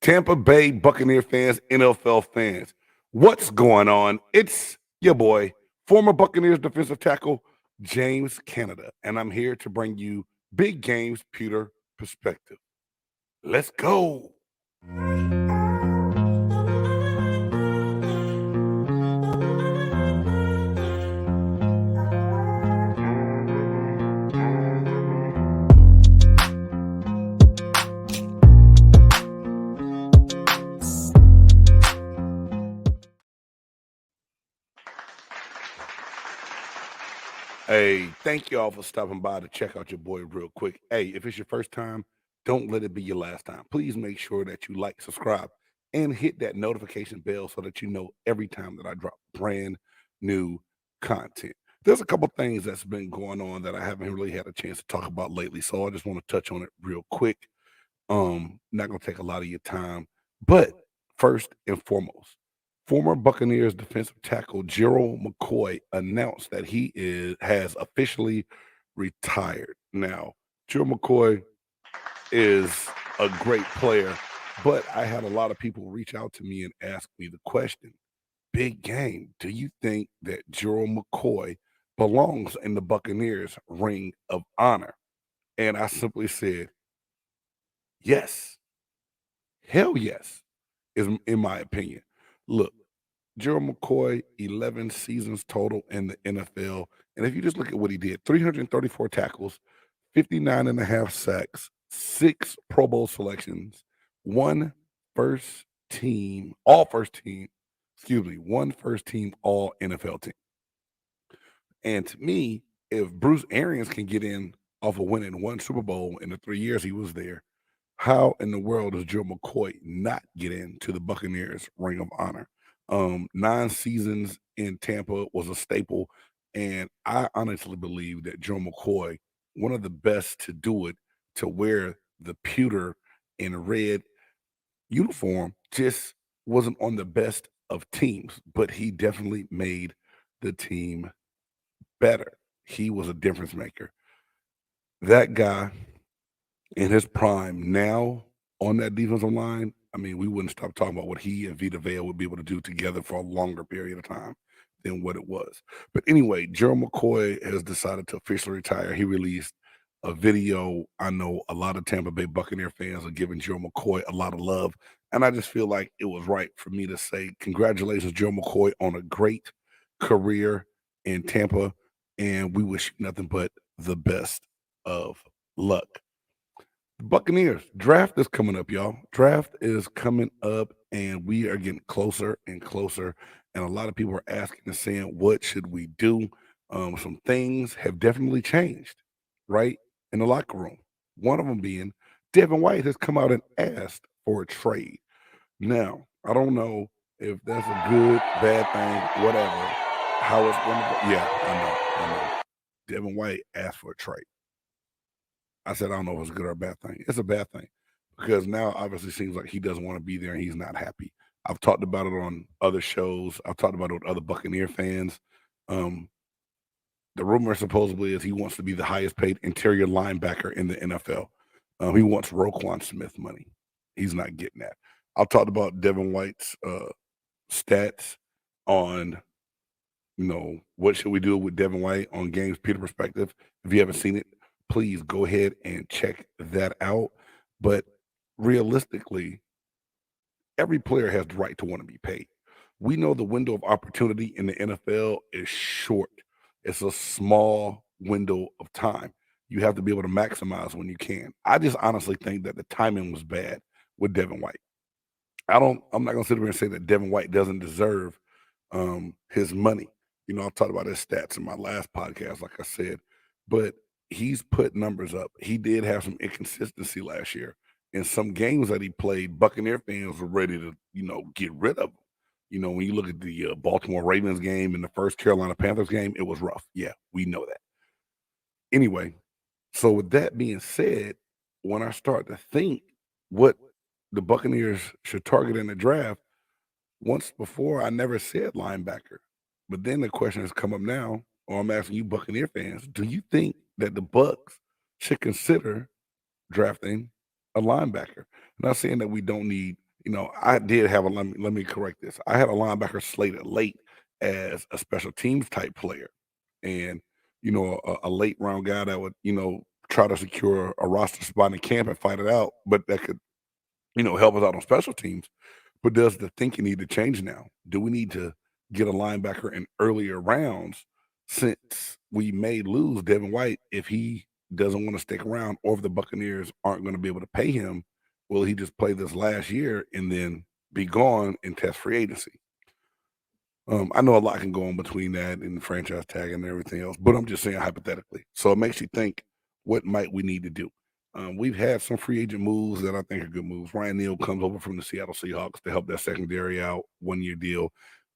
Tampa Bay Buccaneer fans, NFL fans, what's going on? It's your boy, former Buccaneers defensive tackle, James Canida, and I'm here to bring you big games pewter perspective. Let's go. Hey, thank you all for stopping by to check out your boy real quick. Hey, if it's your first time, don't let it be your last time. Please make sure that you like, subscribe, and hit that notification bell so that you know every time that I drop brand new content. There's a couple things that's been going on that I haven't really had a chance to talk about lately, so I just want to touch on it real quick. Not gonna take a lot of your time, but first and foremost, former Buccaneers defensive tackle Gerald McCoy announced that has officially retired. Now, Gerald McCoy is a great player, but I had a lot of people reach out to me and ask me the question, big game, do you think that Gerald McCoy belongs in the Buccaneers Ring of Honor? And I simply said, yes. Hell yes, is in my opinion. Look, Gerald McCoy, 11 seasons total in the NFL. And if you just look at what he did, 334 tackles, 59 and a half sacks, 6 Pro Bowl selections, one first team, all first team, excuse me, one first team all NFL team. And to me, if Bruce Arians can get in off of winning one Super Bowl in the 3 years he was there, how in the world does Joe McCoy not get into the Buccaneers Ring of Honor? 9 seasons in Tampa was a staple, and I honestly believe that Joe McCoy, one of the best to do it, to wear the pewter and red uniform, just wasn't on the best of teams, but he definitely made the team better. He was a difference maker. That guy in his prime now on that defensive line, I mean, we wouldn't stop talking about what he and Vita Vea would be able to do together for a longer period of time than what it was. But anyway, Gerald McCoy has decided to officially retire. He released a video. I know a lot of Tampa Bay Buccaneer fans are giving Gerald McCoy a lot of love. And I just feel like it was right for me to say, congratulations, Gerald McCoy, on a great career in Tampa. And we wish you nothing but the best of luck. Buccaneers draft is coming up, y'all. Draft is coming up, and we are getting closer and closer. And a lot of people are asking and saying, "What should we do?" Some things have definitely changed, right, in the locker room. One of them being Devin White has come out and asked for a trade. Now, I don't know if that's a good, bad thing, whatever. How it's going to go? Yeah, I know. Devin White asked for a trade. I said, I don't know if it's a good or a bad thing. It's a bad thing because now obviously seems like he doesn't want to be there and he's not happy. I've talked about it on other shows. I've talked about it with other Buccaneer fans. Um, the rumor supposedly is he wants to be the highest paid interior linebacker in the NFL. He wants Roquan Smith money. He's not getting that. I've talked about Devin White's stats on, what should we do with Devin White on Games Peter perspective. If you haven't seen it, please go ahead and check that out. But realistically, every player has the right to want to be paid. We know the window of opportunity in the NFL is short. It's a small window of time. You have to be able to maximize when you can. I just honestly think that the timing was bad with Devin White. I'm not gonna sit here and say that Devin White doesn't deserve his money. I'll talk about his stats in my last podcast, like I said, but he's put numbers up. He did have some inconsistency last year. In some games that he played, Buccaneer fans were ready to, get rid of him. When you look at the Baltimore Ravens game and the first Carolina Panthers game, it was rough. Yeah, we know that. Anyway, so with that being said, when I start to think what the Buccaneers should target in the draft, once before I never said linebacker. But then the question has come up now, or I'm asking you Buccaneer fans, do you think that the Bucs should consider drafting a linebacker? I'm not saying that we don't need, I did have a let me correct this. I had a linebacker slated late as a special teams type player, and a late round guy that would try to secure a roster spot in camp and fight it out, but that could help us out on special teams. But does the thinking need to change now? Do we need to get a linebacker in earlier rounds since we may lose Devin White if he doesn't want to stick around, or if the Buccaneers aren't going to be able to pay him? Will he just play this last year and then be gone and test free agency? I know a lot can go on between that and the franchise tag and everything else, but I'm just saying hypothetically. So it makes you think, what might we need to do? We've had some free agent moves that I think are good moves. Ryan Neal comes over from the Seattle Seahawks to help that secondary out, 1 year deal.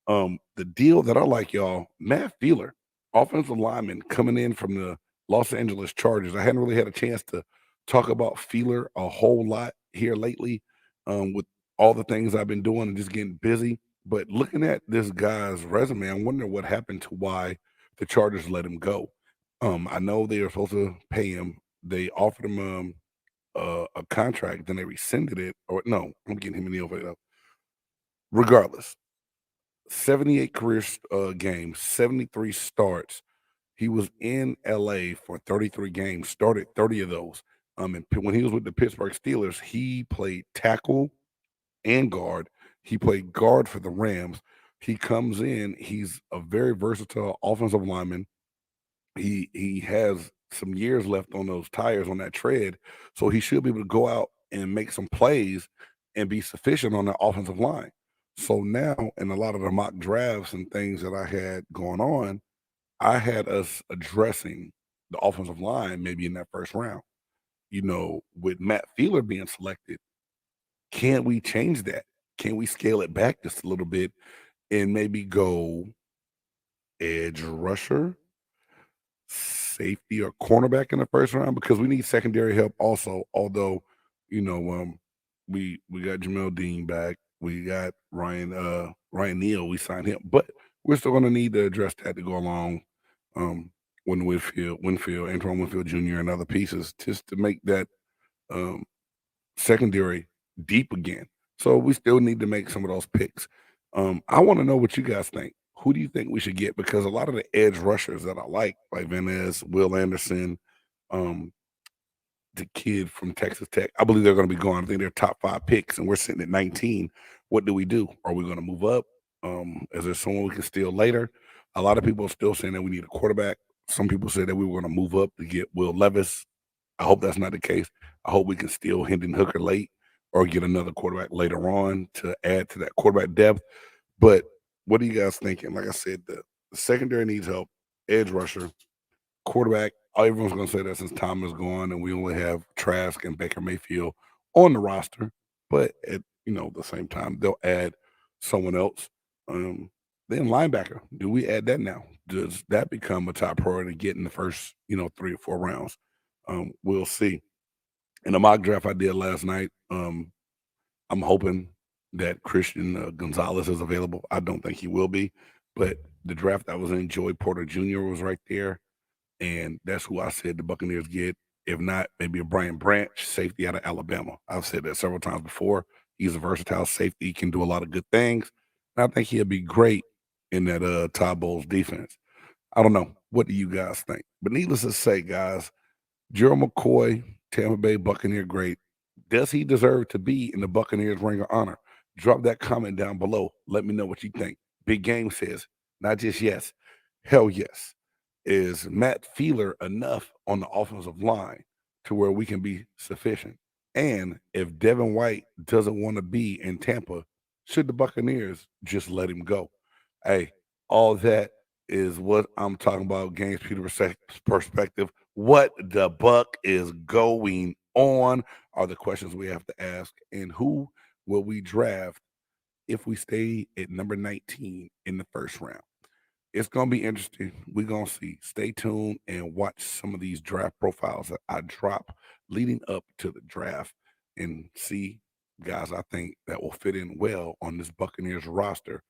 The deal that I like, y'all, Matt Fielder, offensive lineman coming in from the Los Angeles Chargers. I hadn't really had a chance to talk about Fielder a whole lot here lately, with all the things I've been doing and just getting busy. But looking at this guy's resume, I'm wondering what happened to why the Chargers let him go. I know they were supposed to pay him. They offered him a contract, then they rescinded it. Or no, I'm getting him in the over. Regardless, 78 career games, 73 starts. He was in LA for 33 games, started 30 of those. And when he was with the Pittsburgh Steelers, he played tackle and guard. He played guard for the Rams. He comes in, he's a very versatile offensive lineman. He has some years left on those tires on that tread, so he should be able to go out and make some plays and be sufficient on the offensive line. So now, in a lot of the mock drafts and things that I had going on, I had us addressing the offensive line maybe in that first round. With Matt Fielder being selected, can we change that? Can we scale it back just a little bit and maybe go edge rusher, safety, or cornerback in the first round? Because we need secondary help also. Although, you know, we got Jamel Dean back, we got Ryan Neal, we signed him, but we're still going to need to address that to go along. When Antoine Winfield Jr. and other pieces, just to make that um, secondary deep again. So we still need to make some of those picks. I want to know what you guys think. Who do you think we should get? Because a lot of the edge rushers that I like Van Ness, Will Anderson, um, the kid from Texas Tech, I believe they're going to be gone. I think they're top 5 picks, and we're sitting at 19. What do we do? Are we going to move up? Is there someone we can steal later? A lot of people are still saying that we need a quarterback. Some people say that we were going to move up to get Will Levis. I hope that's not the case. I hope we can steal Hendon Hooker late or get another quarterback later on to add to that quarterback depth. But what are you guys thinking? Like I said, the secondary needs help. Edge rusher, quarterback. Everyone's going to say that since Tom is gone and we only have Trask and Baker Mayfield on the roster. But at the same time, they'll add someone else. Then linebacker. Do we add that now? Does that become a top priority to get in the first 3 or 4 rounds? We'll see. In the mock draft I did last night, I'm hoping that Christian Gonzalez is available. I don't think he will be, but the draft I was in, Joey Porter Jr. was right there, and that's who I said the Buccaneers get. If not, maybe a Brian Branch, safety out of Alabama. I've said that several times before. He's a versatile safety. He can do a lot of good things. And I think he'll be great in that Todd Bowles defense. I don't know. What do you guys think? But needless to say, guys, Gerald McCoy, Tampa Bay Buccaneer great. Does he deserve to be in the Buccaneers Ring of Honor? Drop that comment down below. Let me know what you think. Big Game says, not just yes, hell yes. Is Matt Fielder enough on the offensive line to where we can be sufficient? And if Devin White doesn't want to be in Tampa, should the Buccaneers just let him go? Hey, all that is what I'm talking about. Games Peter perspective. What the buck is going on are the questions we have to ask. And who will we draft if we stay at number 19 in the first round? It's going to be interesting. We're going to see. Stay tuned and watch some of these draft profiles that I drop leading up to the draft and see guys I think that will fit in well on this Buccaneers roster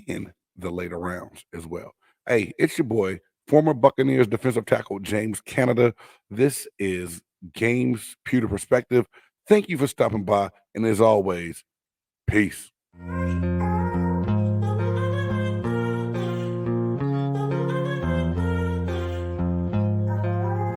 in the later rounds as well. Hey, it's your boy, former Buccaneers defensive tackle James Canada. This is Games Pewter Perspective. Thank you for stopping by. And as always, Peace.